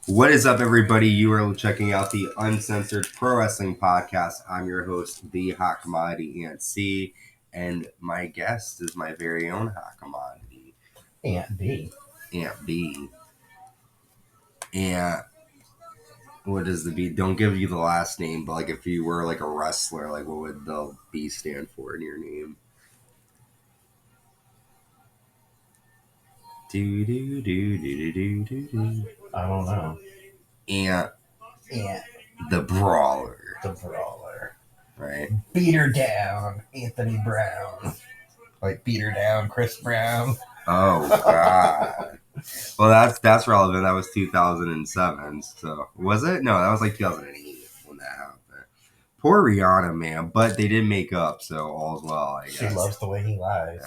What is up, everybody? You are checking out the Uncensored Pro Wrestling Podcast. I'm your host, the Hot Commodity Aunt C, and my guest is my very own Hot Commodity, Aunt B. Aunt B. And what does the B? Don't give you the last name, but like if you were like a wrestler, like what would the B stand for in your name? Do do do do do do do. I don't know. Aunt Aunt the Brawler, the Brawler. right? Beat her down, Anthony Brown. Like beat her down, Chris Brown. Oh God. Well, that's relevant. That was 2007. So was it? No, that was like 2008 when that happened. Poor Rihanna, man. But they did make up, so all's well. I guess She loves the way he lies.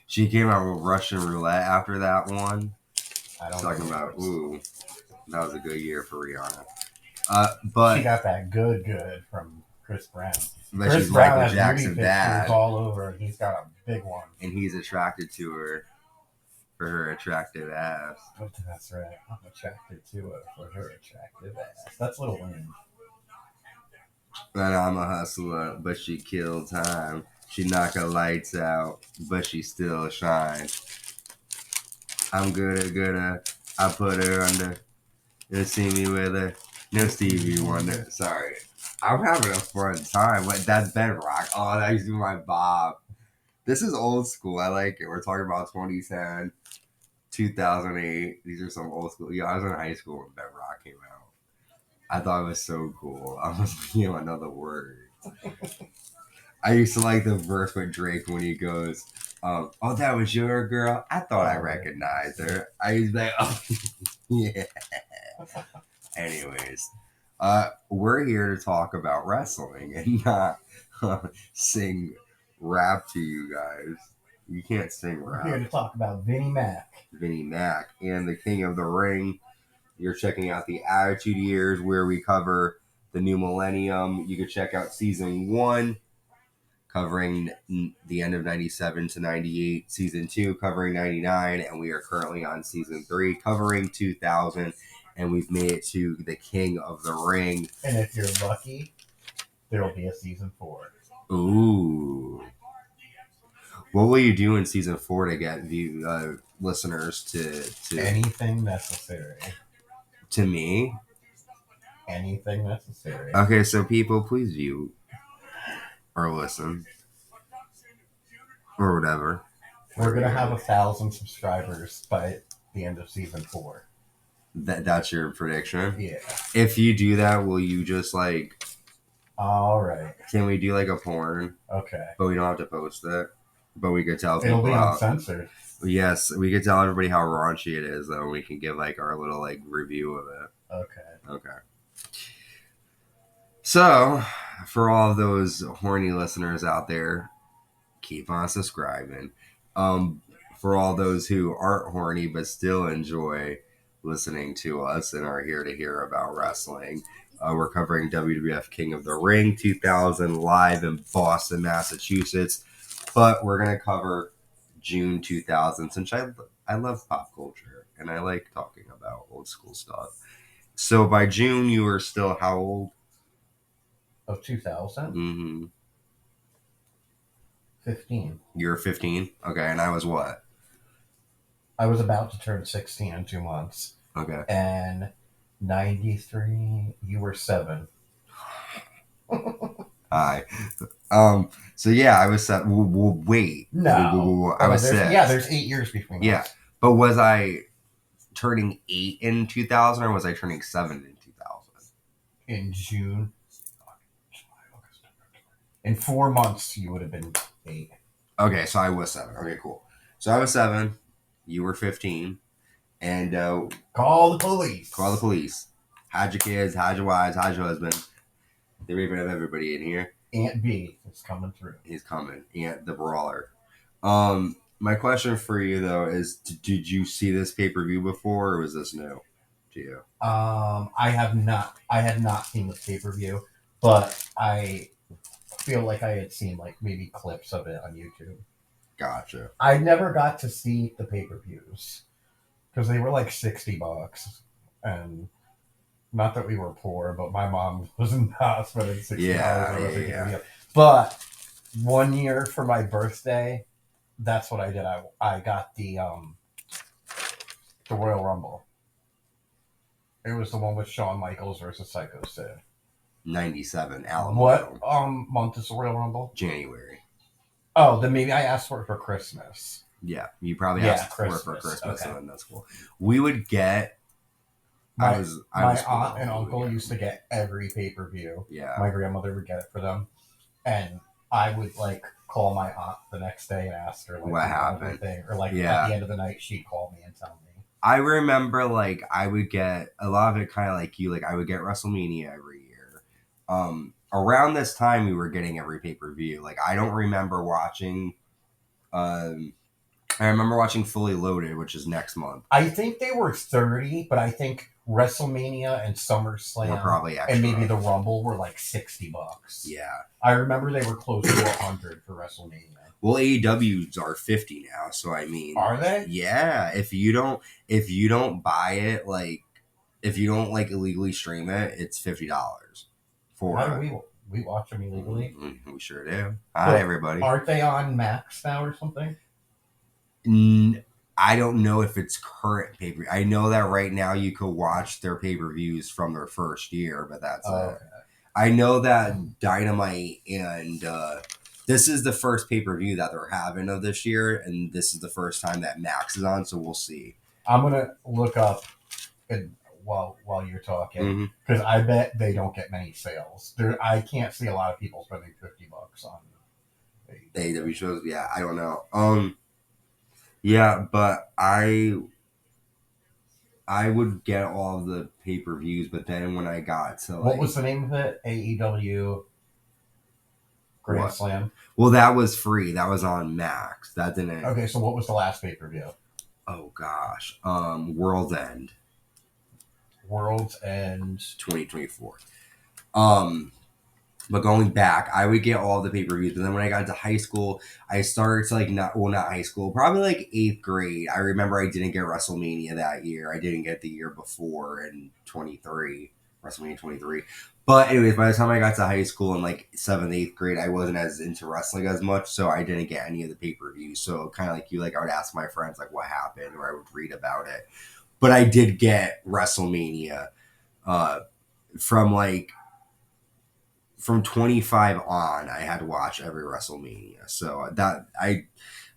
She came out with Russian Roulette after that one. I don't Talking know. about that was a good year for Rihanna. But she got that good from Chris Brown. But Chris she's Brown Michael has Jackson bad, all over, and he's got a big one. and he's attracted to her for her attractive ass. Oh, that's right. I'm attracted to her for her attractive ass. That's Lil Wayne. But I'm a hustler, but she killed time. She knock her lights out, but she still shines. I'm gooder. I put her under. You see me with her. No Stevie Wonder. Sorry. I'm having a fun time. But that's bedrock. Oh, that used to be my Bob. This is old school. I like it. We're talking about 2010, 2008. These are some old school. Yeah, I was in high school when bedrock came out. I thought it was so cool. I was thinking of another word. I used to like the verse with Drake when he goes, oh, that was your girl? I thought I recognized her. I used to be like, oh, yeah. Anyways, we're here to talk about wrestling and not sing rap to you guys. You can't sing rap. We're here to talk about Vinnie Mac. Vinnie Mac and the King of the Ring. You're checking out the Attitude Years, where we cover the new millennium. You can check out season 1, covering the end of 97 to 98. Season 2, covering 99. And we are currently on season 3, covering 2000. And we've made it to the King of the Ring. And if you're lucky, there will be a season 4. Ooh. What will you do in season 4 to get the listeners to anything necessary? To me? Anything necessary. Okay, so people, please view or listen or whatever. We're going to have 1,000 subscribers by the end of season 4. That's your prediction? Yeah. If you do that, will you just like... All right. Can we do like a porn? Okay. But we don't have to post it. But we could tell people... It'll be uncensored. Yes, we could tell everybody how raunchy it is, though. We can give like our little like review of it. Okay. So, for all of those horny listeners out there, keep on subscribing. For all those who aren't horny but still enjoy listening to us and are here to hear about wrestling, we're covering WWF King of the Ring 2000 live in Boston, Massachusetts. But we're going to cover June 2000, since I love pop culture and I like talking about old school stuff. So by June, you were still how old? Of 2000? Mm-hmm. 15. You were 15? Okay, and I was what? I was about to turn 16 in 2 months. Okay. And 93, you were 7. Hi. So yeah, I was 7. Wait. No. I was 6. Yeah, there's 8 years between us. Yeah. But was I turning 8 in 2000 or was I turning 7 in 2000? In June. In 4 months, you would have been 8. Okay, so I was 7. Okay, cool. So I was 7. You were 15. And call the police. Call the police. Hide your kids, hide your wives, hide your husband. They're even have everybody in here. Aunt B is coming through. He's coming. Aunt the Brawler. My question for you though is: did you see this pay-per-view before, or was this new to you? I have not. I had not seen the pay-per-view, but I feel like I had seen like maybe clips of it on YouTube. Gotcha. I never got to see the pay-per-views. because they were like $60, and not that we were poor, but my mom was not spending $60 Yeah, on a yeah, pay-per-view. yeah. But one year for my birthday, that's what I did. I got the Royal Rumble. It was the one with Shawn Michaels versus Psycho Sid. 97, Alamo. What month is the Royal Rumble? January. Oh, then maybe I asked for it for Christmas. Yeah, you probably asked for it for Christmas, okay. and that's cool. We would get. My my aunt and uncle used to get every pay-per-view. Yeah. My grandmother would get it for them, and I would like call my aunt the next day and ask her like what happened, or like at the end of the night she'd call me and tell me. I remember like I would get a lot of it kind of like you, like I would get WrestleMania every year. Around this time we were getting every pay-per-view. Like I don't remember watching. I remember watching Fully Loaded, which is next month. I think they were 30, but I think WrestleMania and SummerSlam were probably extra. And maybe the Rumble were like $60. Yeah. I remember they were close to 100 for WrestleMania. Well, AEWs are 50 now, so I mean, are they? Yeah. If you don't buy it, like if you don't like illegally stream it, it's $50 for. Why do we watch them illegally? We sure do. Hi, everybody. Aren't they on Max now or something? I don't know if it's current pay-per-view. I know that right now you could watch their pay-per-views from their first year, but that's it. Okay. I know that Dynamite and this is the first pay-per-view that they're having of this year, and this is the first time that Max is on, so we'll see. I'm gonna look up while you're talking because I bet they don't get many sales. I can't see a lot of people spending $50 on AEW shows. Yeah, I don't know. Yeah, but I would get all of the pay-per-views, but then when I got to what was the name of it? AEW Grand Slam? Well, that was free. That was on Max. That didn't. Okay, so what was the last pay-per-view? Oh gosh, World's End. World's End 2024. But going back, I would get all the pay-per-views. But then when I got into high school, I started to not high school, probably like 8th grade. I remember I didn't get WrestleMania that year. I didn't get the year before in 23, WrestleMania 23. But anyways, by the time I got to high school in like 7th, 8th grade, I wasn't as into wrestling as much. So I didn't get any of the pay-per-views. So kind of like you, like I would ask my friends like what happened, or I would read about it. But I did get WrestleMania from 25 on, I had to watch every WrestleMania. So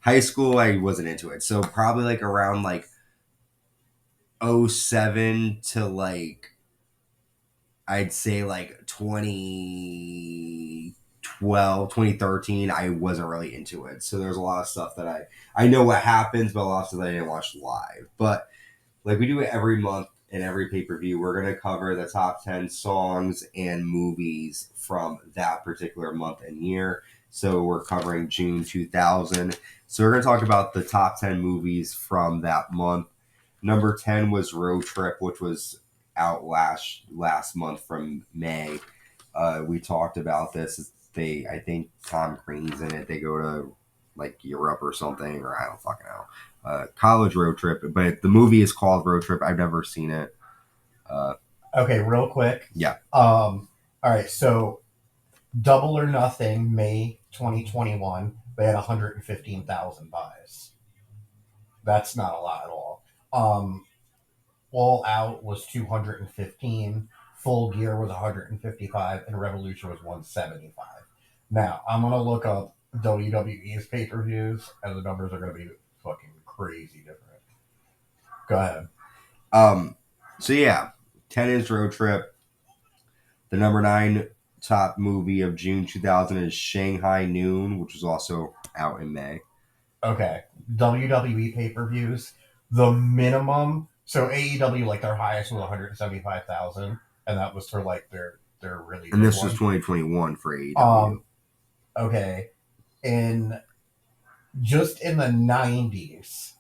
high school, I wasn't into it. So probably like around like 07 to like, I'd say like 2012, 2013, I wasn't really into it. So there's a lot of stuff that I know what happens, but a lot of stuff that I didn't watch live. But like we do it every month. In every pay-per-view, we're going to cover the top 10 songs and movies from that particular month and year. So we're covering June 2000. So we're going to talk about the top 10 movies from that month. Number 10 was Road Trip, which was out last month from May. We talked about this. I think Tom Cruise's in it. They go to like Europe or something, or I don't fucking know. College road trip, but the movie is called Road Trip. I've never seen it. Okay, real quick. Yeah. All right, so Double or Nothing, May 2021, they had 115,000 buys. That's not a lot at all. All Out was 215, Full Gear was 155, and Revolution was 175. Now, I'm going to look up WWE's pay-per-views, and the numbers are going to be fucking crazy different. Go ahead. So yeah, 10 is Road Trip. The number 9 top movie of June 2000 is Shanghai Noon, which was also out in May. Okay, WWE pay-per-views, the minimum. So AEW, like their highest was 175,000, and that was for like their really. And this was 2021 for AEW. Okay, in the 90s,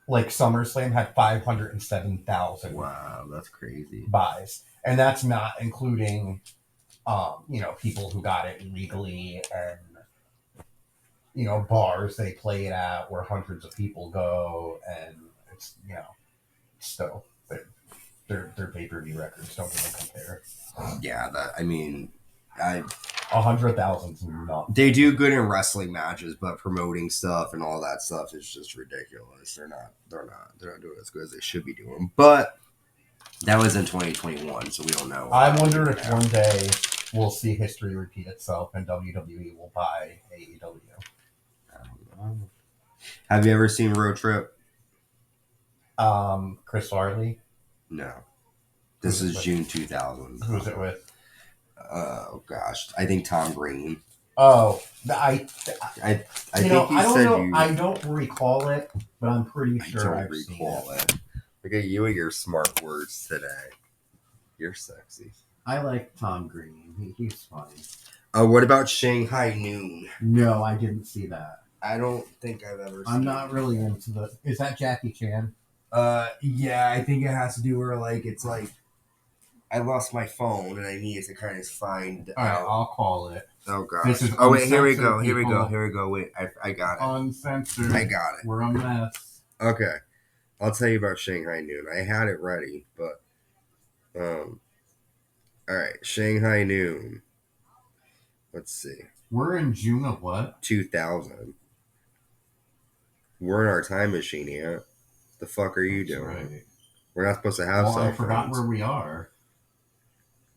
like SummerSlam had 507,000. Wow, that's crazy. Buys, and that's not including, people who got it illegally and bars they play it at where hundreds of people go, and it's, still, their pay-per-view records don't even compare. Yeah, I 100,000's not. they do good in wrestling matches, but promoting stuff and all that stuff is just ridiculous. They're not doing as good as they should be doing. But that was in 2021, so we don't know. I wonder if one day we'll see history repeat itself and WWE will buy AEW. I don't know. Have you ever seen Road Trip? Chris Farley. No. This is June 2000. Who's it with? Oh gosh, I think Tom Green. Oh, I think I don't know. I don't recall it, but I'm pretty sure I've recall seen it. Look at you and your smart words today. You're sexy. I like Tom Green. He's funny. What about Shanghai Noon? No, I didn't see that. I don't think I've ever seen I'm not really into the... Is that Jackie Chan? Yeah, I think it has to do where, it's I lost my phone and I needed to kind of find out. All right, I'll call it. Oh, gosh. Wait, here we go. Wait, I got it. Uncensored. I got it. We're a mess. Okay. I'll tell you about Shanghai Noon. I had it ready, but... all right, Shanghai Noon. Let's see. We're in June of what? 2000. We're in our time machine here. The fuck are you doing? Right. We're not supposed to have cell phones. I forgot where we are.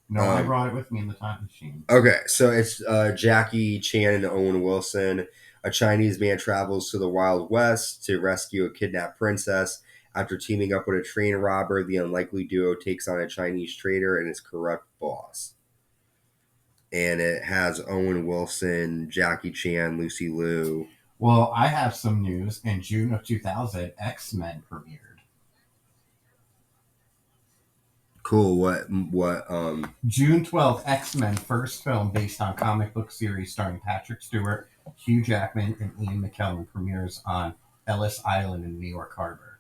No, I brought it with me in the time machine. Okay, so it's Jackie Chan and Owen Wilson. A Chinese man travels to the Wild West to rescue a kidnapped princess. After teaming up with a train robber, the unlikely duo takes on a Chinese trader and his corrupt boss. And it has Owen Wilson, Jackie Chan, Lucy Liu. Well, I have some news. In June of 2000, X-Men premiered. Cool. What? June 12th, X-Men, first film based on comic book series starring Patrick Stewart, Hugh Jackman, and Ian McKellen premieres on Ellis Island in New York Harbor.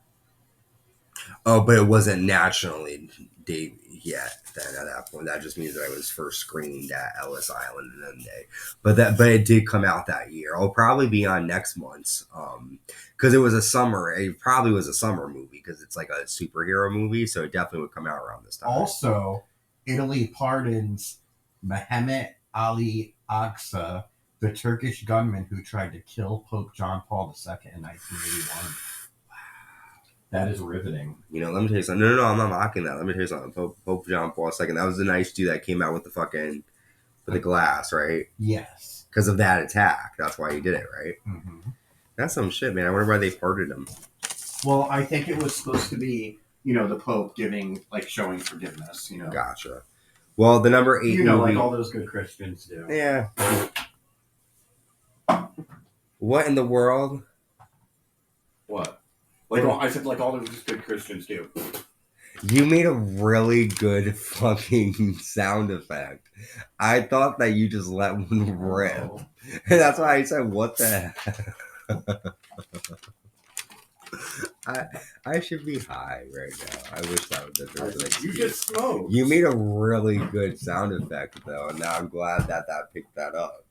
Oh, but it wasn't nationally debuted yet. Then at that point, that just means that I was first screened at Ellis Island, and then but it did come out that year. It'll probably be on next month's, because it was a summer. It probably was a summer movie because it's like a superhero movie, so it definitely would come out around this time. Also, Italy pardons Mehmet Ali Agca, the Turkish gunman who tried to kill Pope John Paul II in 1981. That is riveting. Let me tell you something. No, I'm not mocking that. Let me tell you something. Pope John Paul II. That was the nice dude that came out with the glass, right? Yes. Because of that attack. That's why he did it, right? Mm-hmm. That's some shit, man. I wonder why they pardoned him. Well, I think it was supposed to be, the Pope showing forgiveness, Gotcha. Well, the number 8 movie, like all those good Christians do. Yeah. What in the world? What? I said all those good Christians do. You made a really good fucking sound effect. I thought that you just let one rip. Oh. And that's why I said, what the heck? I should be high right now. I wish that was you just smoked. You made a really good sound effect, though, and now I'm glad that picked that up.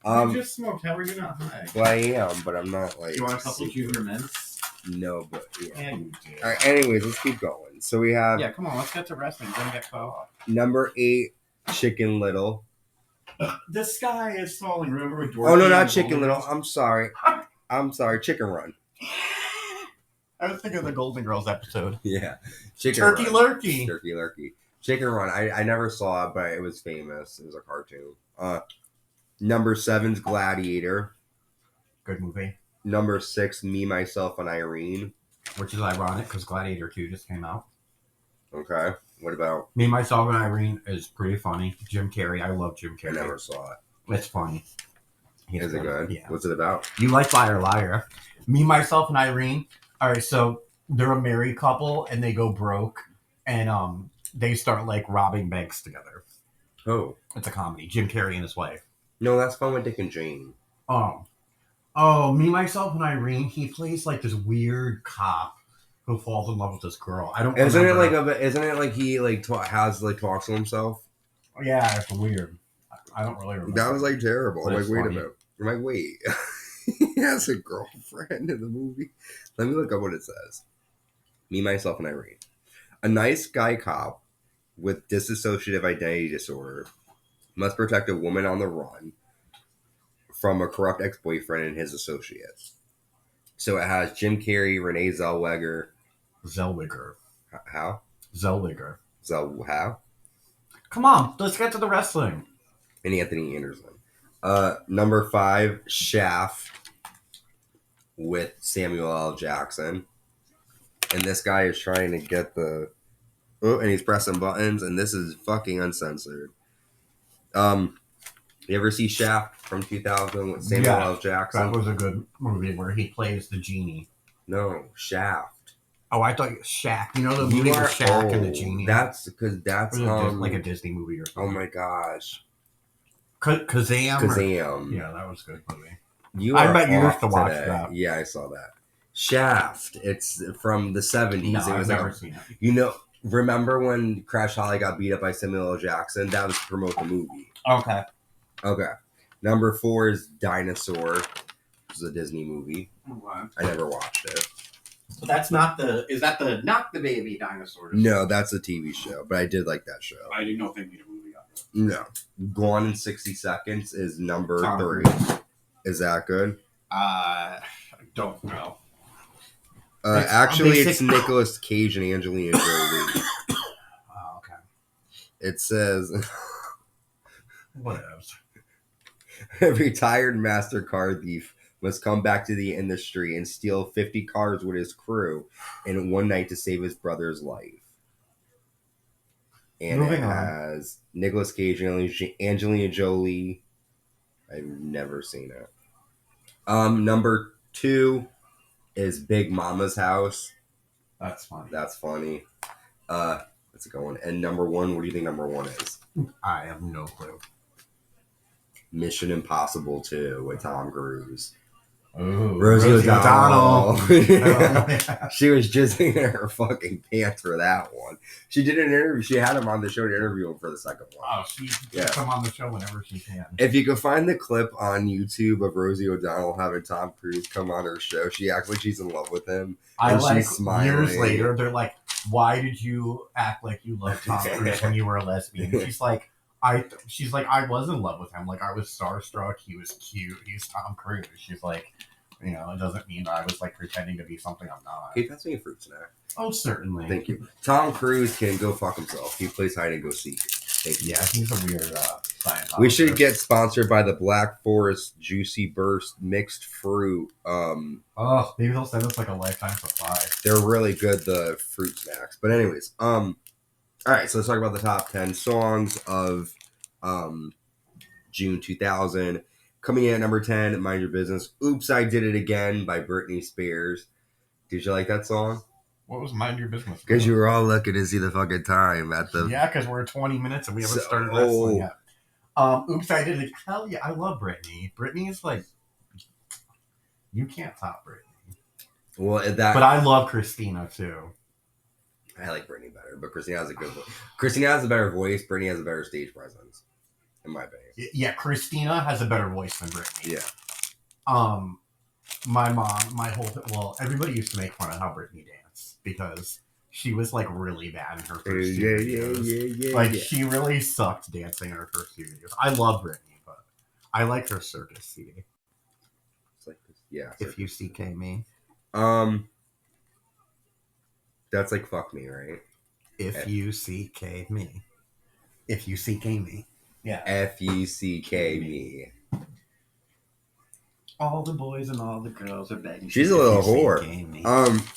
You just smoked. How are you not high? Well, I am, but I'm not You want a couple Junior Mints? No, but yeah. Yeah, you do. All right, anyways, let's keep going. So we have... Yeah, come on, let's get to wrestling. Don't get cut off. Number 8, Chicken Little. The sky is falling. Remember with Dorothy? Oh, no, not Chicken Little. I'm sorry. Chicken Run. I was thinking of the Golden Girls episode. Yeah. Turkey Lurkey. Turkey Lurkey. Chicken Run. I never saw it, but it was famous. It was a cartoon. Number 7's Gladiator. Good movie. Number 6, Me, Myself, and Irene. Which is ironic because Gladiator 2 just came out. Okay. What about? Me, Myself, and Irene is pretty funny. Jim Carrey. I love Jim Carrey. I never saw it. It's funny. Is it good? Yeah. What's it about? You like Liar Liar. Me, Myself, and Irene. All right, so they're a married couple and they go broke and they start robbing banks together. Oh. It's a comedy. Jim Carrey and his wife. No, that's Fun with Dick and Jane. Oh, Me, Myself, and Irene. He plays this weird cop who falls in love with this girl. I don't. Isn't it like he talks to himself? Yeah, it's weird. I don't really remember. That was terrible. I'm wait funny. a minute. I'm wait. He has a girlfriend in the movie. Let me look up what it says. Me, Myself, and Irene. A nice guy cop with dissociative identity disorder must protect a woman on the run from a corrupt ex-boyfriend and his associates. So it has Jim Carrey, Renee Zellweger. Zellweger. How? Zellweger. How? Come on, let's get to the wrestling. And Anthony Anderson. Number 5, Shaft with Samuel L. Jackson. And this guy is trying to get the... Oh, and he's pressing buttons, and this is fucking uncensored. You ever see Shaft from 2000 with Samuel L. Jackson? That was a good movie where he plays the genie. No, Shaft. Oh, I thought Shaq. You know the movie with Shaq and the genie? That's because that's like a Disney movie or something. Oh my gosh. Kazam. Kazam. Yeah, that was a good movie. I bet you used to watch that. Yeah, I saw that. Shaft. It's from the 70s. No, I've never seen it. You know, remember when Crash Holly got beat up by Samuel L. Jackson? That was to promote the movie. Okay. Number 4 is Dinosaur, which is a Disney movie. What? I never watched it. But that's not the... Is that the Not the Baby Dinosaurs? No, that's a TV show, but I did like that show. I didn't know if they made a movie out of it. No. Gone in 60 Seconds is number 3. Is that good? I don't know. Actually, it's Nicolas Cage and Angelina Jolie. Oh, okay. It says... What else? A retired MasterCard thief must come back to the industry and steal 50 cars with his crew in one night to save his brother's life. And Moving it on. has Nicolas Cage and Angelina Jolie. I've never seen it. Number 2 is Big Mama's House. That's funny. That's funny. That's a good one. And number 1, what do you think number 1 is? I have no clue. Mission Impossible 2 with Tom Cruise. Ooh, Rosie O'Donnell. Yeah. She was jizzing in her fucking pants for that one. She did an interview. She had him on the show to interview him for the second one. Oh, she come on the show whenever she can. If you can find the clip on YouTube of Rosie O'Donnell having Tom Cruise come on her show, she acts like she's in love with him. I like she's smiling. Years later, they're like, "Why did you act like you loved Tom Cruise when you were a lesbian?" She's like, I was in love with him. Like, I was starstruck. He was cute. He's Tom Cruise. She's like, it doesn't mean I was like pretending to be something I'm not. Hey, pass me a fruit snack. Oh, certainly. Thank you. Tom Cruise can go fuck himself. He plays hide and go seek. Thank you. Yeah, he's a weird Scientologist. We should get sponsored by the Black Forest Juicy Burst mixed fruit. Maybe they'll send us like a lifetime supply. They're really good, the fruit snacks. But anyways, all right, so let's talk about the top 10 songs of June 2000. Coming in at number 10, Mind Your Business. Oops, I Did It Again by Britney Spears. Did you like that song? What was Mind Your Business? Because you were all looking to see the fucking time at the... Yeah, because we're at 20 minutes and we haven't started wrestling yet. Oops, I Did It. Hell yeah, I love Britney. Britney is like... You can't top Britney. Well, But I love Christina, too. I like Britney better, but Christina has a good voice. Christina has a better voice. Britney has a better stage presence, in my opinion. Yeah, Christina has a better voice than Britney. Yeah. My mom, everybody used to make fun of how Britney danced because she was like really bad in her first few videos. She really sucked dancing in her first few videos. I love Britney, but I like her circus CD. It's like this, yeah. If you CK me. That's like fuck me, right? If you CK me. If you CK me. Yeah. F-U-C-K me. All the boys and all the girls are begging. She's a little whore.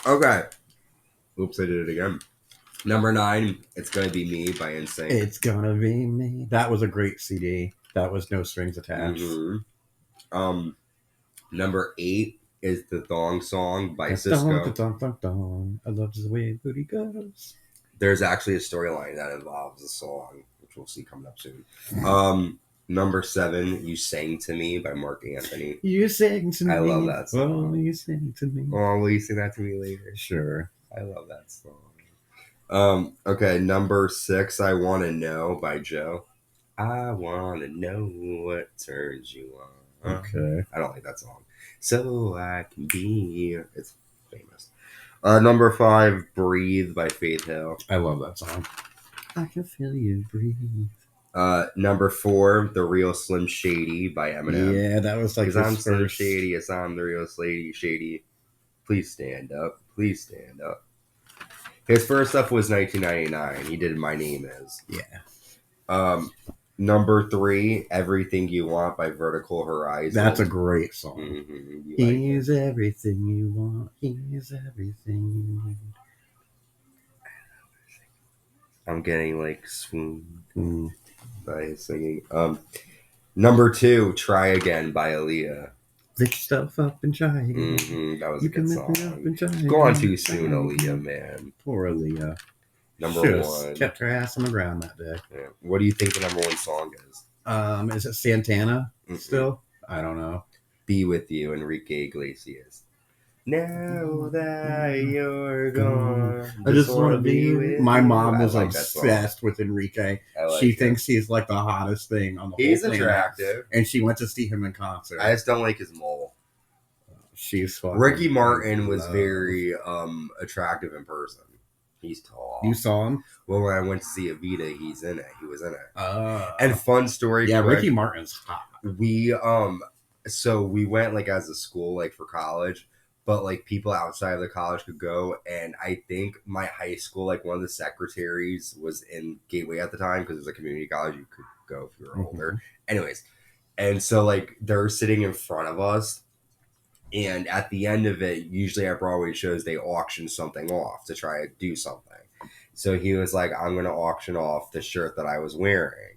Okay. Oops, I did it again. Number 9, It's Gonna Be Me by NSYNC. It's Gonna Be Me. That was a great CD. That was no strings attached. Mm-hmm. Number 8 is The Thong Song by Sisqo. Dong. I love the way booty goes. There's actually a storyline that involves the song, which we'll see coming up soon. Number 7, You Sang to Me by Mark Anthony. You sang to me. I love that song. Oh, you sang to me. Oh, will you sing that to me later? Sure. I love that song. Okay, number 6, I Wanna Know by Joe. I wanna know what turns you on. Okay. I don't like that song. So I can be here. It's famous. Number 5, Breathe by Faith Hill. I love that song. I can feel you breathe. Number 4, The Real Slim Shady by Eminem. Yeah, that was like Because I'm his Slim first. Shady, yes, I'm the real Shady. Please stand up. Please stand up. His first stuff was 1999. He did My Name Is. Yeah. Number 3, Everything You Want by Vertical Horizon. That's a great song. Mm-hmm. He's everything you want. He's everything you need. I'm getting like swooned by his singing. Number 2, Try Again by Aaliyah. Pick yourself up and try again. Mm-hmm. That was You a good can song. lift me up and try Go on again. too soon, Aaliyah, man. Poor Aaliyah. Number Should've 1. kept her ass on the ground that day. Yeah. What do you think the number 1 song is? Is it Santana Mhm. still? I don't know. Be With You, Enrique Iglesias. Now that you're gone, I just want to be with my mom was I like that song. obsessed with Enrique. I like She him. thinks he's like the hottest thing on the He's whole planet. attractive. And she went to see him in concert. I just don't like his mole. She's fucking Ricky Martin was love. very attractive in person. He's tall. You saw him? Well, when I went to see Evita, he was in it. And And fun story. yeah, quick, Ricky Martin's hot. we so we went like as a school, like for college, but like people outside of the college could go, and I think my high school, like one of the secretaries was in Gateway at the time because it was a community college. You could go if you were older. Anyways, and so like they're sitting in front of us, and at the end of it, usually at Broadway shows, they auction something off to try to do something. So he was like, I'm going to auction off the shirt that I was wearing.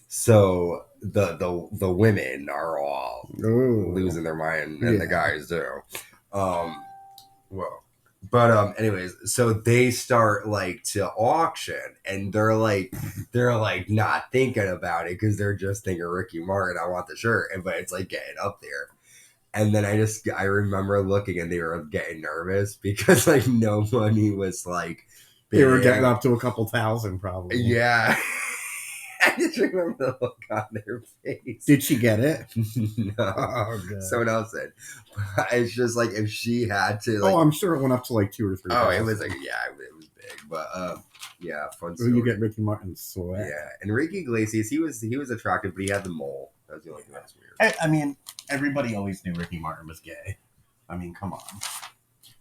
So the women are all losing their mind, and the guys do. Anyways, so they start like to auction, and they're like not thinking about it because they're just thinking Ricky Martin, I want the shirt, but it's like getting up there. And then I remember looking, and they were getting nervous because like no money was like They were getting up to a couple thousand probably. Yeah. I just remember the look on their face. Did she get it? No. Oh, God. Someone else did. But it's just like if she had to like, I'm sure it went up to like 2 or 3. it was like it was big. But yeah, fun story. You get Ricky Martin's sweat. Yeah. Enrique Iglesias, he was attractive, but he had the mole. That was the only thing that's weird. I mean, everybody always knew Ricky Martin was gay. I mean, come on.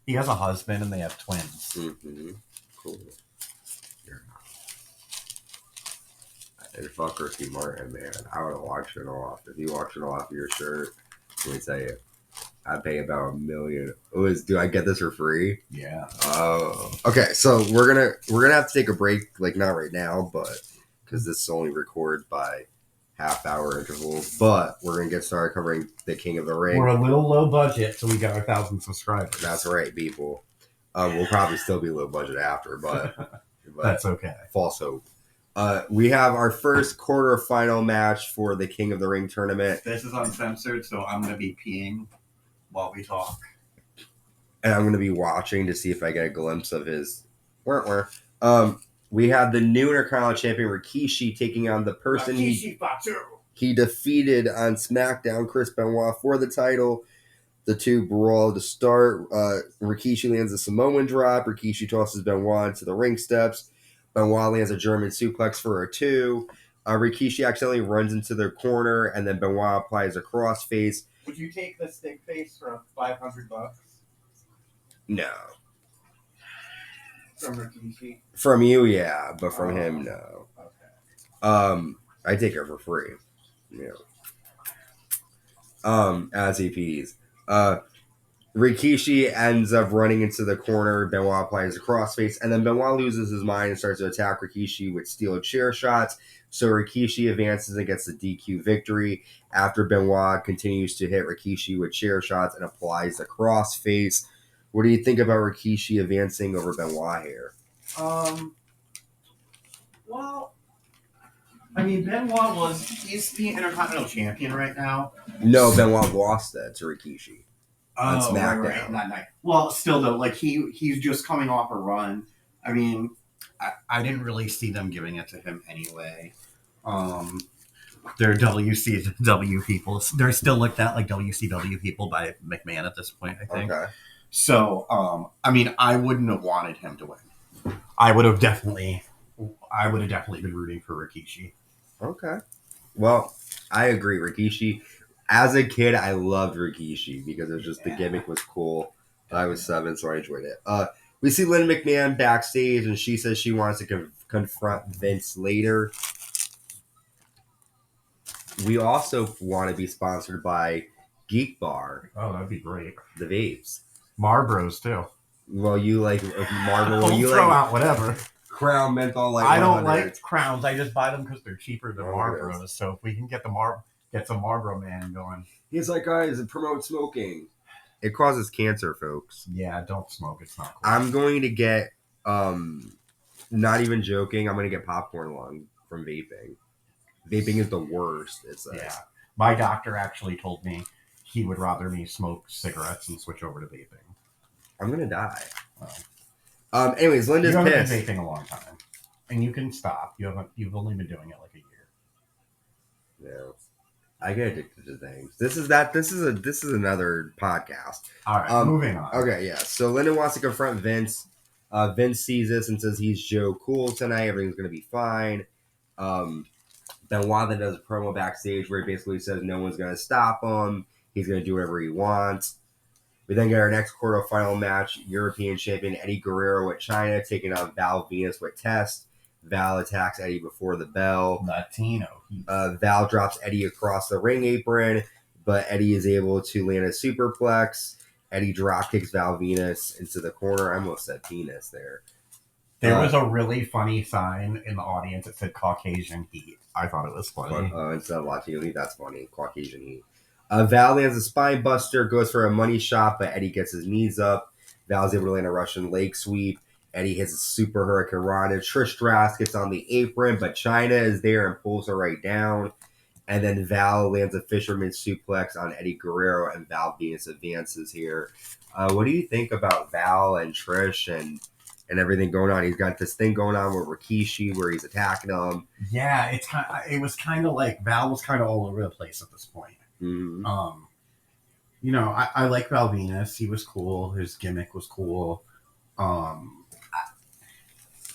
He has a husband and they have twins. Mm-hmm. Cool. And fuck Ricky Martin, man. I would have auctioned off. If you auction off your shirt, let me tell you, I'd pay about $1 million. Do I get this for free? Yeah. Oh. Okay, so we're gonna have to take a break, like not right now, but because this only records by half-hour intervals. But we're gonna get started covering the King of the Ring. We're a little low budget, so we got 1,000 subscribers. That's right, people. We'll probably still be low budget after, but that's okay. False hope. We have our first quarterfinal match for the King of the Ring tournament. This is uncensored, so I'm going to be peeing while we talk. And I'm going to be watching to see if I get a glimpse of his... we have the new Intercontinental Champion Rikishi taking on the person he defeated on SmackDown, Chris Benoit, for the title. The two brawl to start. Rikishi lands a Samoan drop. Rikishi tosses Benoit to the ring steps. Benoit lands a German suplex for a 2. Rikishi accidentally runs into their corner, and then Benoit applies a crossface. Would you take the stick face for $500? No. From Rikishi? From you, yeah, but from him, no. Okay. I take it for free. Yeah. As he pees. Rikishi ends up running into the corner. Benoit applies a crossface, and then Benoit loses his mind and starts to attack Rikishi with steel chair shots. So Rikishi advances and gets the DQ victory after Benoit continues to hit Rikishi with chair shots and applies the crossface. What do you think about Rikishi advancing over Benoit here? Well, I mean, he's the Intercontinental Champion right now. No, Benoit lost that to Rikishi. On SmackDown. Right, that night. Well, still though, like he's just coming off a run. I mean, I didn't really see them giving it to him anyway. They're WCW people. They're still looked at like WCW people by McMahon at this point, I think. Okay. So, I mean, I wouldn't have wanted him to win. I would have definitely been rooting for Rikishi. Okay. Well, I agree. Rikishi. As a kid, I loved Rikishi because it was just the gimmick was cool. I was 7, so I enjoyed it. We see Lynn McMahon backstage, and she says she wants to confront Vince later. We also want to be sponsored by Geek Bar. Oh, that'd be great. The vapes. Marlboros too. Well, you like Marlboro. I'll You throw like out whatever. Crown Menthol. Like I don't 100. like Crowns. I just buy them because they're cheaper than Marlboros. Marlboros. So if we can get some Marlboro Man going. He's like, guys, it promotes smoking. It causes cancer, folks. Yeah, don't smoke. It's not cool. I'm going to get, not even joking, I'm going to get popcorn lung from vaping. Vaping is the worst. It's yeah. My doctor actually told me he would rather me smoke cigarettes and switch over to vaping. I'm going to die. Anyways, Linda's you haven't pissed. been vaping a long time. And you can stop. You've only been doing it like a year. Yeah. I get addicted to things. This is another podcast. All right, moving on. Okay, yeah. So Linda wants to confront Vince. Vince sees this and says he's Joe Cool tonight. Everything's gonna be fine. Benoit then does a promo backstage where he basically says no one's gonna stop him. He's gonna do whatever he wants. We then get our next quarterfinal match: European champion Eddie Guerrero at China taking on Val Venis with Test. Val attacks Eddie before the bell. Latino. Val drops Eddie across the ring apron, but Eddie is able to land a superplex. Eddie drop kicks Val Venis into the corner. I almost said penis there. There was a really funny sign in the audience that said Caucasian Heat. I thought it was funny. Instead of Latino Heat, that's funny. Caucasian Heat. Val lands a spine buster, goes for a money shot, but Eddie gets his knees up. Val's able to land a Russian leg sweep. Eddie hits a super hurricane rana. Trish Stratus gets on the apron, but China is there and pulls her right down. And then Val lands a fisherman suplex on Eddie Guerrero, and Val Venis advances here. What do you think about Val and Trish and everything going on? He's got this thing going on with Rikishi where he's attacking him. Yeah, it was kind of like Val was kind of all over the place at this point. Mm-hmm. I like Val Venis. He was cool. His gimmick was cool.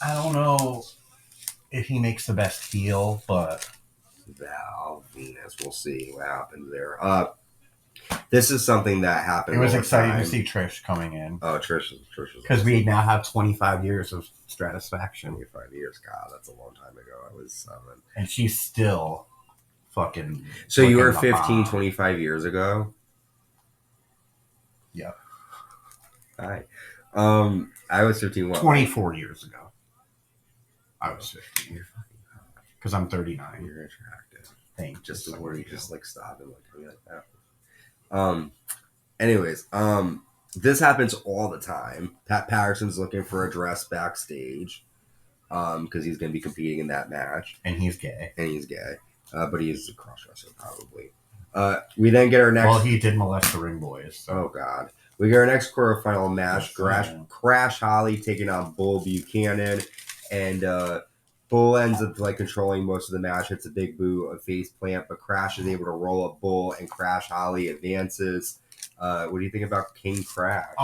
I don't know if he makes the best heel, but Val Venis, we'll see what happens there. This is something that happened. It was exciting to see Trish coming in. Oh, Trish is because we now have 25 years of Stratusfaction. 25 years, God, that's a long time ago. I was 7, and she's still fucking. So you were 15, 25 years ago. Yep. Hi. I was 15. What? 24 years ago. I was 15. Because I'm 39. You're attractive. Thanks. Just the word you just like stop and like that. Anyways, this happens all the time. Pat Patterson's looking for a dress backstage. Because he's going to be competing in that match. And he's gay. But he's a cross-dresser, probably. We then get our next... Well, he did molest the ring boys. So. Oh, God. We get our next quarterfinal match. Crash Holly taking on Bull Buchanan. And Bull ends up controlling most of the match. Hits a big boot, a face plant. But Crash is able to roll up Bull. And Crash Holly advances. What do you think about King Crash?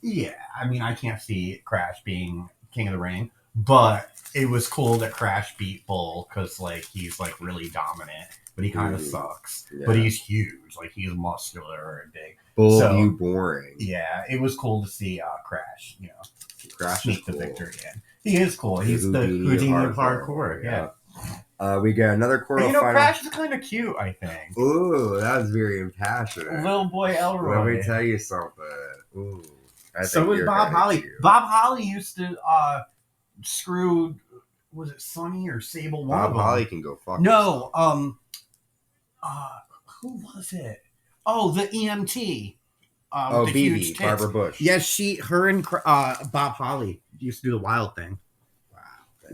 Yeah. I mean, I can't see Crash being king of the ring. But it was cool that Crash beat Bull because, he's, really dominant. But he kind of sucks. Yeah. But he's huge. He's muscular and big. Bull boring. Yeah, it was cool to see Crash, Crash sneak cool. the victory in. He is cool. He's the Houdini of hardcore. Yeah. We get another quarterfinal. Crash is kind of cute, I think. Ooh, that was very impassionate. Little boy Elroy. Let me tell you something. Ooh. So was Bob Holly. Cute. Bob Holly used to screw, was it Sonny or Sable? Bob Holly can go fuck No, who was it? Oh, the EMT. The BB, Barbara Bush. Yes, her and Bob Holly used to do the Wild Thing. Wow.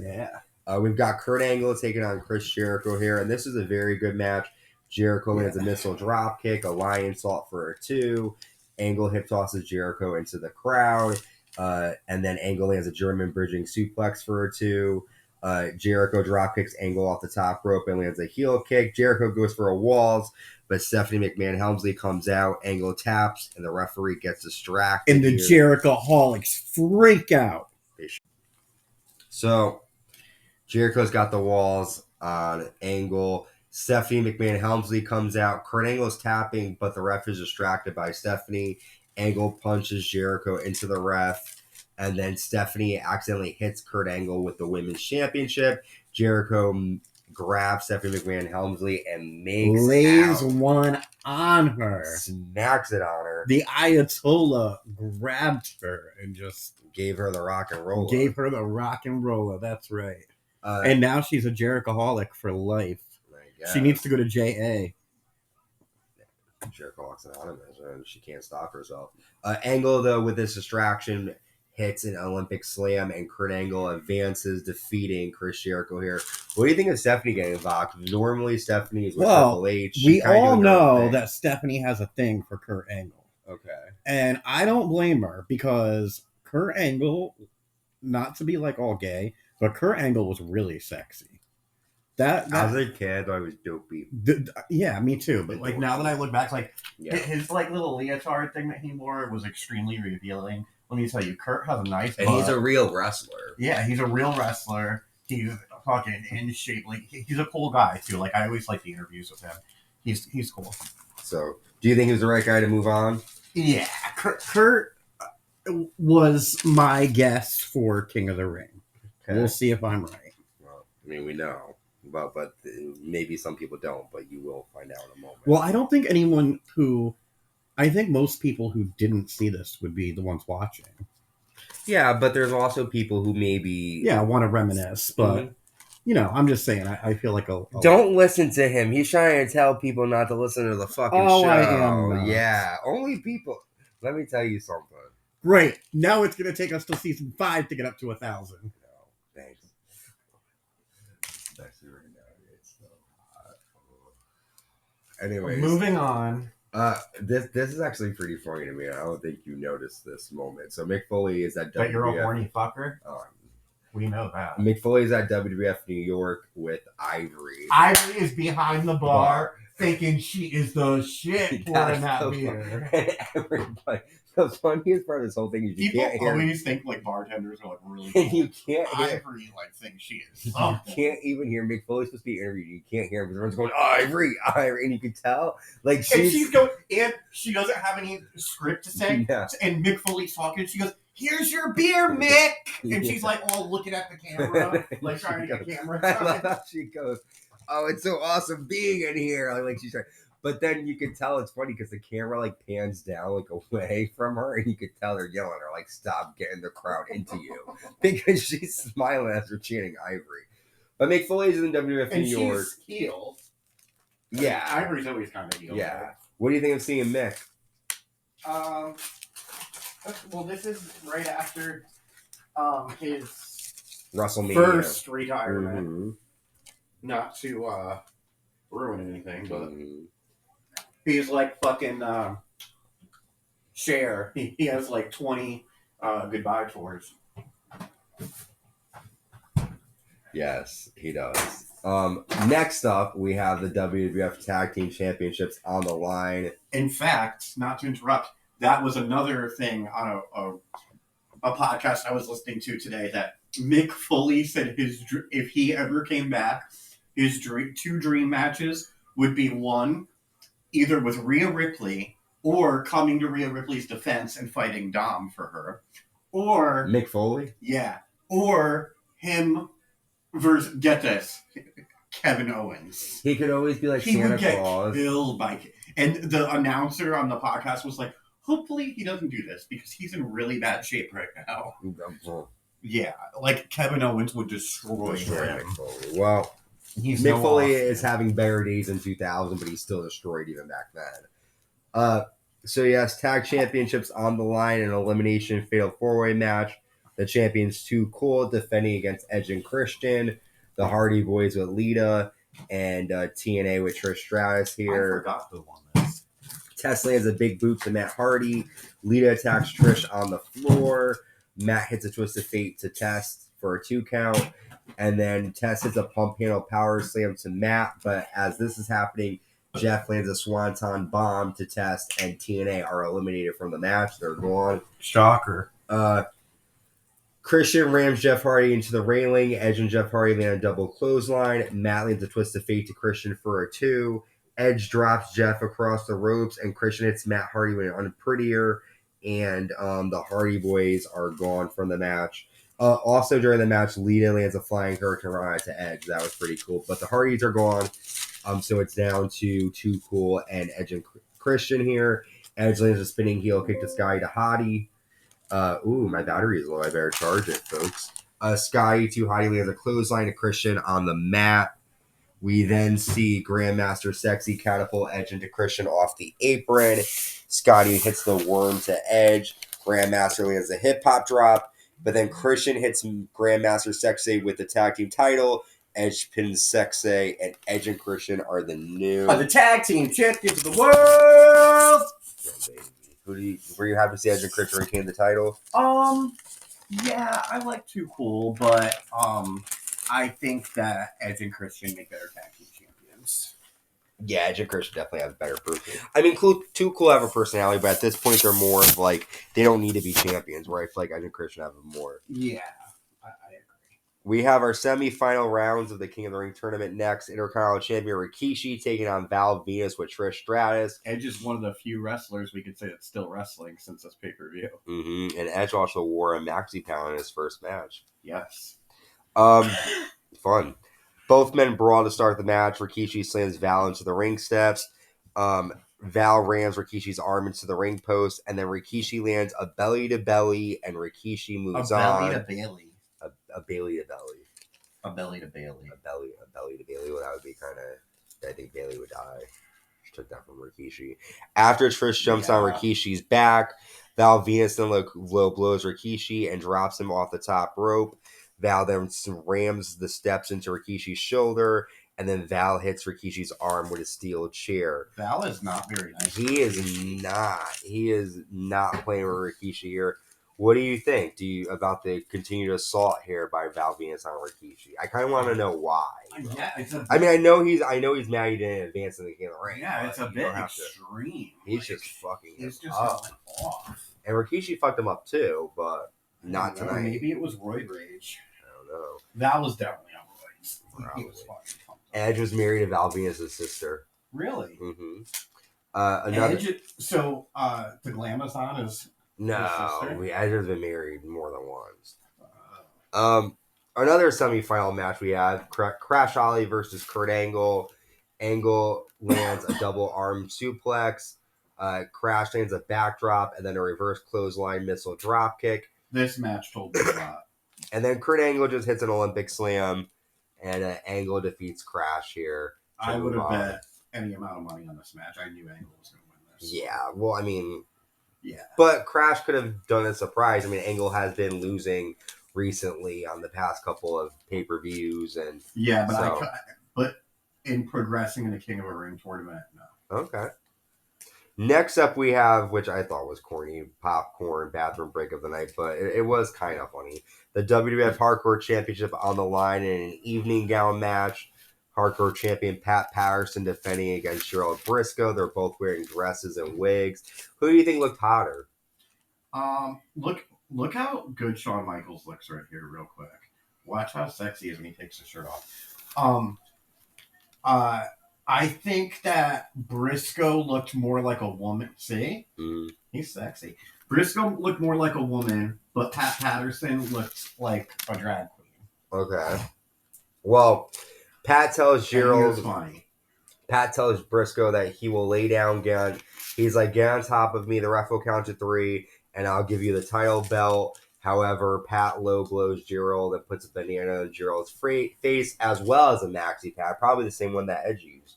Yeah. We've got Kurt Angle taking on Chris Jericho here, and this is a very good match. Jericho lands a missile drop kick, a lion salt for a 2. Angle hip tosses Jericho into the crowd, and then Angle lands a German bridging suplex for a 2. Jericho drop kicks Angle off the top rope and lands a heel kick. Jericho goes for a walls, but Stephanie McMahon Helmsley comes out. Angle taps, and the referee gets distracted. And the Jericho-holics freak out. So, Jericho's got the walls on Angle. Stephanie McMahon Helmsley comes out. Kurt Angle's tapping, but the ref is distracted by Stephanie. Angle punches Jericho into the ref. And then Stephanie accidentally hits Kurt Angle with the Women's Championship. Jericho grabs Stephanie McMahon Helmsley and lays one on her. Smacks it on her. The Ayatollah grabbed her and just gave her the rock and roller. That's right. And now she's a Jericho-holic for life. She needs to go to JA. Jericho-holics Anonymous, and she can't stop herself. Angle, though, with this distraction, hits an Olympic slam, and Kurt Angle advances, defeating Chris Jericho here. What do you think of Stephanie getting involved? Normally, Stephanie is with Triple H. We all know that Stephanie has a thing for Kurt Angle. Okay. And I don't blame her, because Kurt Angle, not to be like all gay, but Kurt Angle was really sexy. As a kid, I was dopey. Yeah, me too. But like now that I look back, like his like little leotard thing that he wore was extremely revealing. Let me tell you, Kurt has a nice butt. He's a real wrestler. Yeah, he's a real wrestler. He's fucking in shape. Like he's a cool guy too. Like I always like the interviews with him. He's cool. So, do you think he was the right guy to move on? Yeah, Kurt was my guess for King of the Ring. Okay. We'll see if I'm right. Well, I mean, we know. But maybe some people don't, but you will find out in a moment. Well, I don't think I think most people who didn't see this would be the ones watching. Yeah, but there's also people who maybe... Yeah, want to reminisce, but, I'm just saying, I feel like Don't listen to him. He's trying to tell people not to listen to the fucking show. I am not. Yeah, only people... Let me tell you something. Great. Now it's going to take us till season 5 to get up to 1,000. No, thanks. Especially right now, it's so hot. Anyways, moving on. This is actually pretty funny to me. I don't think you noticed this moment. So Mick Foley is at WWF. But you're a horny fucker. Oh, we know that. Mick Foley is at WWF New York with Ivory. Ivory is behind the bar, thinking she is the shit pouring that beer. And everybody. The funniest part of this whole thing is people always think like bartenders are like really cool. And you can't hear Ivory like thinks she is. You can't even hear Mick Foley's supposed to be interviewed. You can't hear him because everyone's going Ivory, and you can tell like she's going, and she doesn't have any script to say. Yeah. And Mick Foley's talking. She goes, "Here's your beer, Mick," and she's like, "Oh, looking at the camera, like trying to get camera time." I love how she goes, "Oh, it's so awesome being in here." Like she's trying. But then you can tell it's funny because the camera like pans down like away from her, and you can tell they're yelling at her like, "Stop getting the crowd into you," because she's smiling as they're chanting Ivory. But Mick Foley's in WWF New York. She's healed. Yeah, Ivory's always kind of healed. Yeah. What do you think of seeing Mick? Well, this is right after his WrestleMania first retirement. Mm-hmm. Not to ruin anything, but. He's like fucking Cher. He has like 20 goodbye tours. Yes, he does. Next up, we have the WWF Tag Team Championships on the line. In fact, not to interrupt, that was another thing on a podcast I was listening to today that Mick Foley said if he ever came back, his two dream matches would be one, either with Rhea Ripley or coming to Rhea Ripley's defense and fighting Dom for her. Or... Mick Foley? Yeah. Or him versus, get this, Kevin Owens. He could always be like Santa Claus. He would get killed by... And the announcer on the podcast was like, hopefully he doesn't do this because he's in really bad shape right now. Yeah. Like Kevin Owens would destroy him. Mick Foley. Well... Mick Foley is having better days in 2000, but he's still destroyed even back then. So yes, tag championships on the line, an elimination fatal 4-way match. The champions Too Cool defending against Edge and Christian. The Hardy Boys with Lita and TNA with Trish Stratus here. I forgot who won this. Tess lands a big boot to Matt Hardy. Lita attacks Trish on the floor. Matt hits a twist of fate to Tess. for a 2 count. And then Tess hits a pump handle power slam to Matt. But as this is happening, Jeff lands a swanton bomb to Tess, and TNA are eliminated from the match. They're gone. Shocker. Christian rams Jeff Hardy into the railing. Edge and Jeff Hardy land a double clothesline. Matt lands a twist of fate to Christian for a 2. Edge drops Jeff across the ropes, and Christian hits Matt Hardy with an unprettier. And the Hardy Boys are gone from the match. Also during the match, Lita lands a flying hurricane rana to Edge. That was pretty cool. But the Hardys are gone. So it's down to Too Cool and Edge and Christian here. Edge lands a spinning heel kick to Sky to Hottie. My battery is low. I better charge it, folks. Sky to Hottie lands a clothesline to Christian on the mat. We then see Grandmaster Sexy catapult Edge into Christian off the apron. Scotty hits the worm to Edge. Grandmaster lands a hip hop drop. But then Christian hits Grandmaster Sexy with the tag team title. Edge pins Sexy, and Edge and Christian are the new the tag team champions of the world. Were you happy to see Edge and Christian retain the title? Yeah, I like Too Cool, but I think that Edge and Christian make better tag team champions. Yeah, Edge and Christian definitely have better proof. I mean, Too Cool have a personality, but at this point they're more of like they don't need to be champions. Where I feel like Edge and Christian have more. Yeah, I agree. We have our semi-final rounds of the King of the Ring tournament next. Intercontinental Champion Rikishi taking on Val Venis with Trish Stratus. Edge is one of the few wrestlers we could say that's still wrestling since this pay-per-view. Mm-hmm. And Edge also wore a maxi pad in his first match. Yes. Fun. Both men brawl to start the match. Rikishi slams Val into the ring steps. Val rams Rikishi's arm into the ring post, and then Rikishi lands a belly to belly, and Rikishi moves on. A belly to Bailey. A Bailey to belly. A belly to Bailey. A belly to Bailey. Well, that would be kind of. I think Bailey would die. She took that from Rikishi. After Trish jumps on Rikishi's back, Val Venis then low blows Rikishi and drops him off the top rope. Val then rams the steps into Rikishi's shoulder, and then Val hits Rikishi's arm with a steel chair. Val is not very nice. He is not playing with Rikishi here. What do you think? About the continued assault here by Val Venis on Rikishi? I kind of want to know why. Yeah, I mean, I know he's mad he didn't advance in the King of the Ring. Yeah, it's a bit extreme. He's just fucking him up. Off. And Rikishi fucked him up too, but not tonight. Maybe it was roid rage. I don't know. Val was definitely on roids. Probably. He was fucking pumped up. Edge was married to Val Venis' sister. Really? Mm-hmm. Edge, so the Glamazon is. No, Edge has been married more than once. Another semifinal match we have: Crash Holly versus Kurt Angle. Angle lands a double arm suplex. Crash lands a backdrop and then a reverse clothesline missile drop kick. This match told me a lot. And then Kurt Angle just hits an Olympic slam, and Angle defeats Crash here. I would have bet any amount of money on this match. I knew Angle was going to win this. Yeah, well, I mean. Yeah. But Crash could have done a surprise. I mean, Angle has been losing recently on the past couple of pay-per-views. Yeah, but but in progressing in the King of the Ring tournament, no. Okay. Next up we have, which I thought was corny, popcorn bathroom break of the night, but it was kind of funny. The WWF Hardcore Championship on the line in an evening gown match. Hardcore champion Pat Patterson defending against Gerald Brisco. They're both wearing dresses and wigs. Who do you think looked hotter? Look how good Shawn Michaels looks right here, real quick. Watch how sexy he is when he takes his shirt off. I think that Brisco looked more like a woman. See? He's sexy. Brisco looked more like a woman, but Pat Patterson looked like a drag queen. Okay. Well, Pat tells Gerald. Pat tells Brisco that he will lay down. He's like, get on top of me. The ref will count to 3, and I'll give you the title belt. However, Pat low blows Gerald and puts a banana on Gerald's face, as well as a maxi pad, probably the same one that Edge used.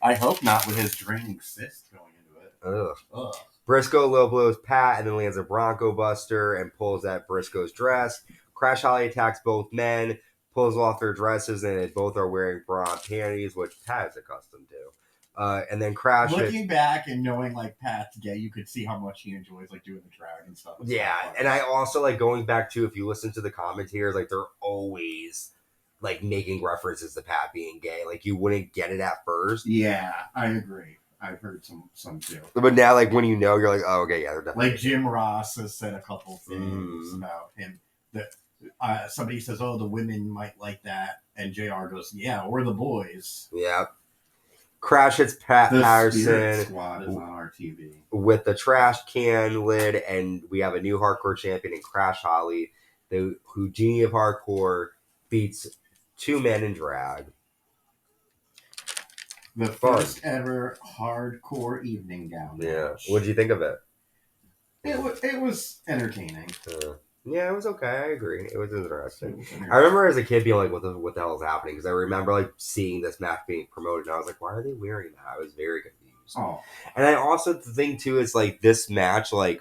I hope not, with his draining cyst going into it. Ugh. Brisco low blows Pat and then lands a Bronco Buster and pulls at Brisco's dress. Crash Holly attacks both men, pulls off their dresses, and they both are wearing bra and panties, which Pat is accustomed to. And then Crash. Looking back and knowing like Pat's gay, you could see how much he enjoys like doing the drag and stuff. Yeah, and I also like going back to, if you listen to the commentators, like they're always like making references to Pat being gay. Like you wouldn't get it at first. Yeah, I agree. I've heard some too. But now, like when you know, you're like, oh, okay, yeah, they're definitely like Jim Ross has said a couple things about him that somebody says, "Oh, the women might like that," and JR goes, "Yeah, we're the boys." Yeah. Crash hits Patterson Squad is on our TV with the trash can lid, and we have a new hardcore champion in Crash Holly. The Houdini of hardcore beats 2 men in drag. The first ever hardcore evening gown. Yeah. What did you think of it? It was entertaining. Yeah, it was okay. I agree. It was interesting. I remember as a kid being like, what the hell is happening? Because I remember like seeing this match being promoted, and I was like, why are they wearing that? I was very confused. Oh. And I also think too is like this match, like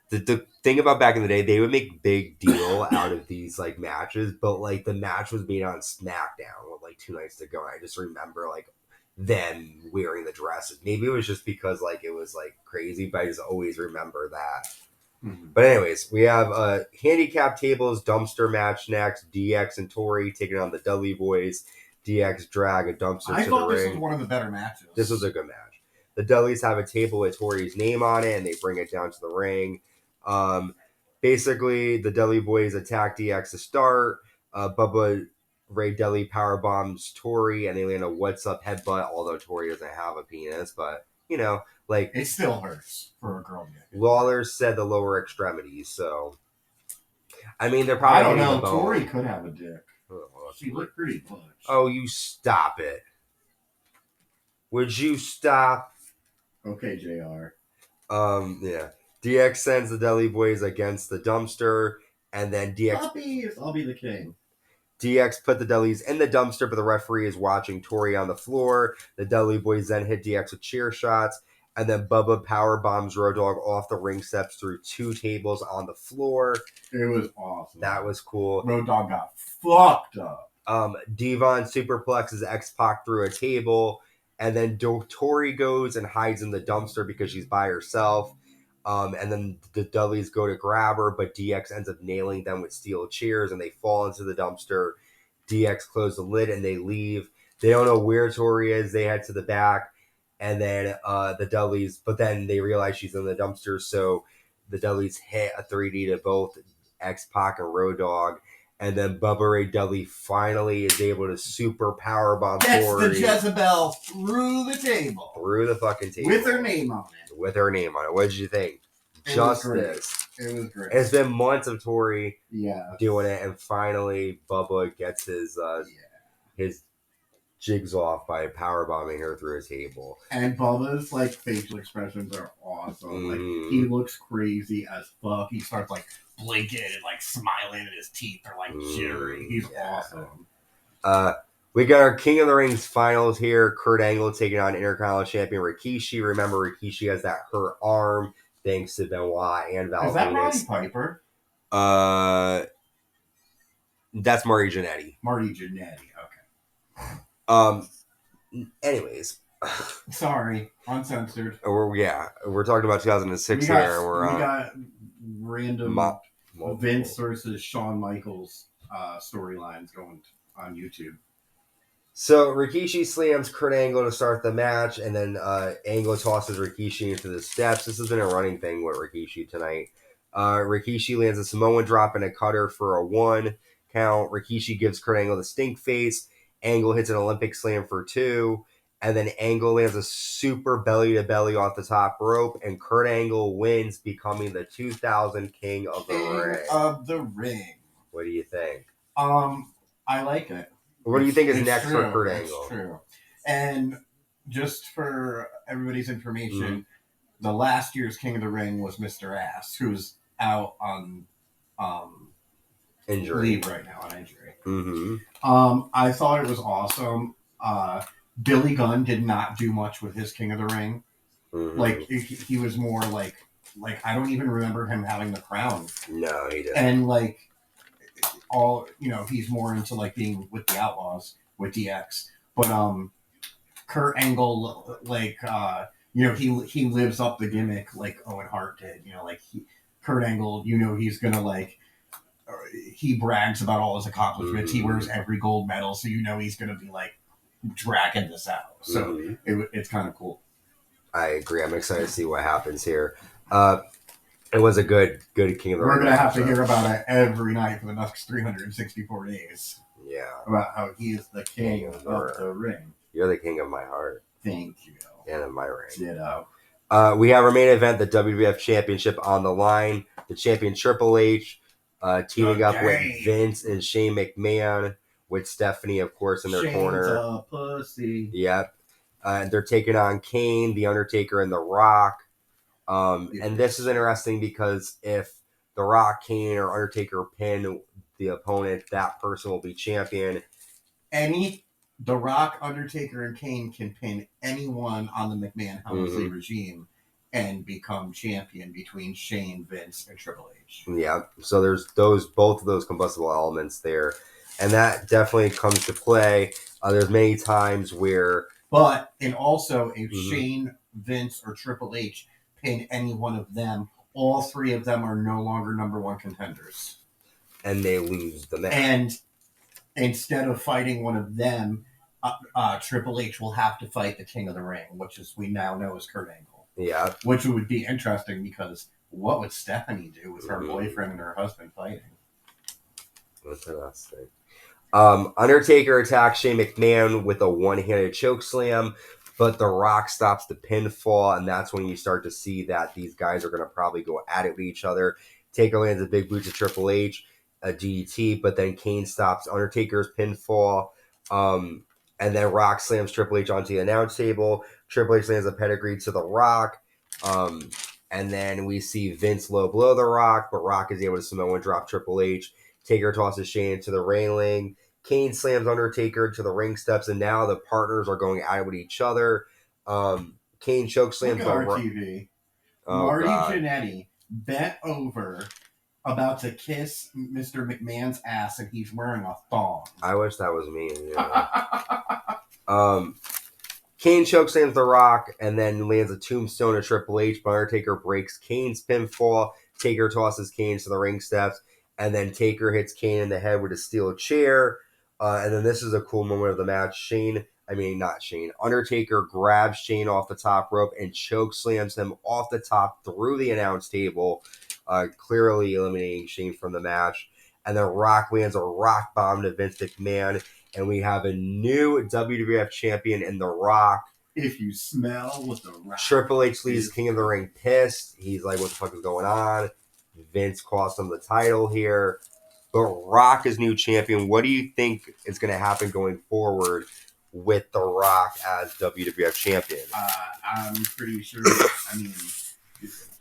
the thing about back in the day, they would make big deal out of these like matches, but like the match was being on SmackDown with like 2 nights to go. And I just remember like them wearing the dresses. Maybe it was just because like it was like crazy, but I just always remember that. Mm-hmm. But anyways, we have a handicap tables dumpster match next. DX and Tori taking on the Dudley Boyz. DX drag a dumpster to the ring. I thought this was one of the better matches. This was a good match. The Dudleys have a table with Tori's name on it, and they bring it down to the ring. Basically, the Dudley Boyz attack DX to start. Bubba Ray Dudley power bombs Tori, and they land a "What's Up" headbutt. Although Tori doesn't have a penis, but you know. Like it still hurts for a girl. Lawler said the lower extremities, so I mean they're probably. I don't know. Tori could have a dick. She looked pretty butch. Oh, you stop it! Would you stop? Okay, JR. Yeah. DX sends the Dudley Boyz against the dumpster, and then DX. I'll be the king. DX put the Dudleys in the dumpster, but the referee is watching Tori on the floor. The Dudley Boyz then hit DX with chair shots. And then Bubba power bombs Road Dogg off the ring steps through 2 tables on the floor. It was awesome. That was cool. Road Dogg got fucked up. Devon superplexes X-Pac through a table. And then Tori goes and hides in the dumpster because she's by herself. And then the Dudleys go to grab her, but DX ends up nailing them with steel chairs, and they fall into the dumpster. DX closes the lid, and they leave. They don't know where Tori is. They head to the back. And then the Dudleys, but then they realize she's in the dumpster, so the Dudleys hit a 3D to both X-Pac and Road Dogg, and then Bubba Ray Dudley finally is able to super powerbomb Tori. That's the Jezebel through the table. Through the fucking table. With her name on it. What did you think? It was great. It's been months of Tori doing it, and finally Bubba gets his jigs off by powerbombing her through a table. And Bubba's like facial expressions are awesome. Like he looks crazy as fuck. He starts like blinking and like smiling, and his teeth are like jittery. He's awesome. We got our King of the Rings finals here. Kurt Angle taking on Intercontinental Champion Rikishi. Remember, Rikishi has that hurt arm thanks to Benoit and Val Venis. Is that Roddy Piper? That's Marty Jannetty. Marty Jannetty. Okay. Anyways, sorry, uncensored. We're talking about 2006 here. We got random Vince versus Shawn Michaels storylines going on YouTube. So Rikishi slams Kurt Angle to start the match, and then Angle tosses Rikishi into the steps. This has been a running thing with Rikishi tonight. Rikishi lands a Samoan drop and a cutter for a 1 count. Rikishi gives Kurt Angle the stink face. Angle hits an Olympic slam for 2, and then Angle lands a super belly-to-belly off the top rope, and Kurt Angle wins, becoming the 2000 King of the Ring. What do you think? I like it. What do you think is next for Kurt Angle? It's true. And just for everybody's information, the last year's King of the Ring was Mr. Ass, who's out on injury. Leave right now on injury. I thought it was awesome. Billy Gunn did not do much with his King of the Ring. Like he was more like I don't even remember him having the crown. No, he didn't. And like he's more into like being with the Outlaws with DX. But Kurt Angle, like, he lives up the gimmick like Owen Hart did. Kurt Angle, he's gonna like. He brags about all his accomplishments. He wears every gold medal, so he's gonna be like dragging this out. So it's kind of cool. I agree. I'm excited to see what happens here. It was a good King of the Ring. We're gonna have to hear about it every night for the next 364 days. Yeah. About how he is the king of the ring. You're the king of my heart. Thank you. And of my ring. Ditto. We have our main event, the WWF Championship on the line. The champion Triple H teaming up with Vince and Shane McMahon, with Stephanie, of course, in their Shane's corner. A pussy. Yep. They're taking on Kane, The Undertaker, and The Rock. And this is interesting because if The Rock, Kane, or Undertaker pin the opponent, that person will be champion. The Rock, Undertaker, and Kane can pin anyone on the McMahon Helmsley regime and become champion between Shane, Vince, and Triple H. Yeah, so there's both of those combustible elements there, and that definitely comes to play. There's many times where, and also if Shane, Vince, or Triple H pin any one of them, all three of them are no longer number one contenders, and they lose the match. And instead of fighting one of them, Triple H will have to fight the King of the Ring, which we now know is Kurt Angle. Yeah. Which would be interesting because what would Stephanie do with her boyfriend and her husband fighting? That's interesting. Undertaker attacks Shane McMahon with a one-handed chokeslam, but The Rock stops the pinfall, and that's when you start to see that these guys are going to probably go at it with each other. Taker lands a big boot to Triple H, a DDT, but then Kane stops Undertaker's pinfall. And then Rock slams Triple H onto the announce table. Triple H lands a pedigree to The Rock. And then we see Vince low blow The Rock, but Rock is able to Samoan drop Triple H. Taker tosses Shane to the railing. Kane slams Undertaker to the ring steps, and now the partners are going at it with each other. Kane chokeslams the RTV. Marty Jannetty bent over, about to kiss Mr. McMahon's ass, and he's wearing a thong. I wish that was me. Kane chokeslams The Rock and then lands a tombstone to Triple H, but Undertaker breaks Kane's pinfall. Taker tosses Kane to the ring steps, and then Taker hits Kane in the head with a steel chair. And then this is a cool moment of the match. Undertaker grabs Shane off the top rope and chokeslams him off the top through the announce table, clearly eliminating Shane from the match. And then Rock lands a rock bomb to Vince McMahon, and we have a new WWF champion in The Rock. If you smell what The Rock. Triple H leaves King of the Ring pissed. He's like, what the fuck is going on? Vince cost him the title here. But Rock is new champion. What do you think is going to happen going forward with The Rock as WWF champion? I'm pretty sure,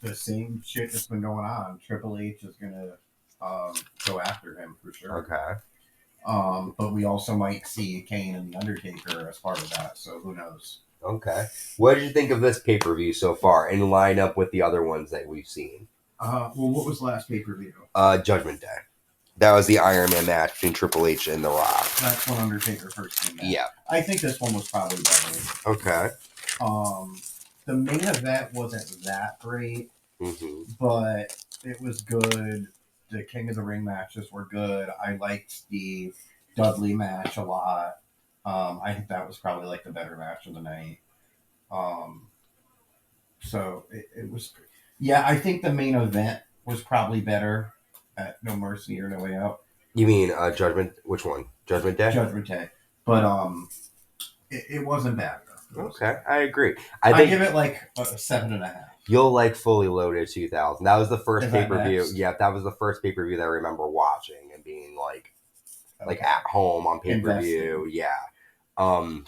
the same shit that's been going on. Triple H is going to go after him for sure. Okay. But we also might see Kane and The Undertaker as part of that, so who knows? Okay. What did you think of this pay-per-view so far and line up with the other ones that we've seen? Well, what was the last pay-per-view? Judgment Day. That was the Iron Man match between Triple H and The Rock. That's when Undertaker first came out. Yeah. I think this one was probably better. Okay. The main event wasn't that great, but it was good. The King of the Ring matches were good. I liked the Dudley match a lot. I think that was probably like the better match of the night. So it was... Yeah, I think the main event was probably better at No Mercy or No Way Out. You mean Judgment? Which one? Judgment Day? Judgment Day. But it wasn't bad. Okay, I agree. I give it like a 7.5. You'll like Fully Loaded 2000. That was the first pay-per-view. Yeah, that was the first pay-per-view that I remember watching and being like at home on pay-per-view. Invested. Yeah.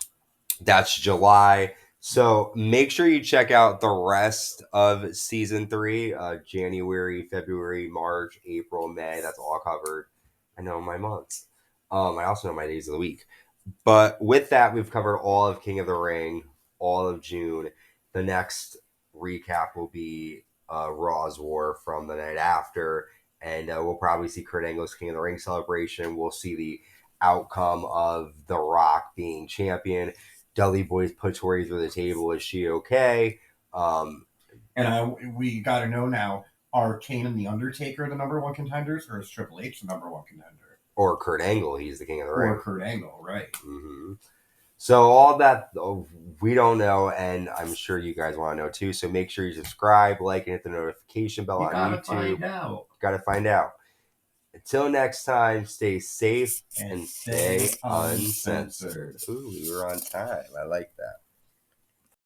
That's July. So make sure you check out the rest of season 3, January, February, March, April, May. That's all covered. I know my months. I also know my days of the week. But with that, we've covered all of King of the Ring, all of June. The next recap will be Raw's War from the night after. And we'll probably see Kurt Angle's King of the Ring celebration. We'll see the outcome of The Rock being champion. Dudley Boyz put Tori through the table. Is she okay? And we got to know now, are Kane and The Undertaker the number one contenders, or is Triple H the number one contender? Or Kurt Angle, he's the king of the ring. Or Kurt Angle, right. Mm-hmm. So all that, we don't know, and I'm sure you guys want to know too. So make sure you subscribe, like, and hit the notification bell on YouTube. Find out. Gotta find out. Until next time, stay safe and stay uncensored. Ooh, we were on time. I like that.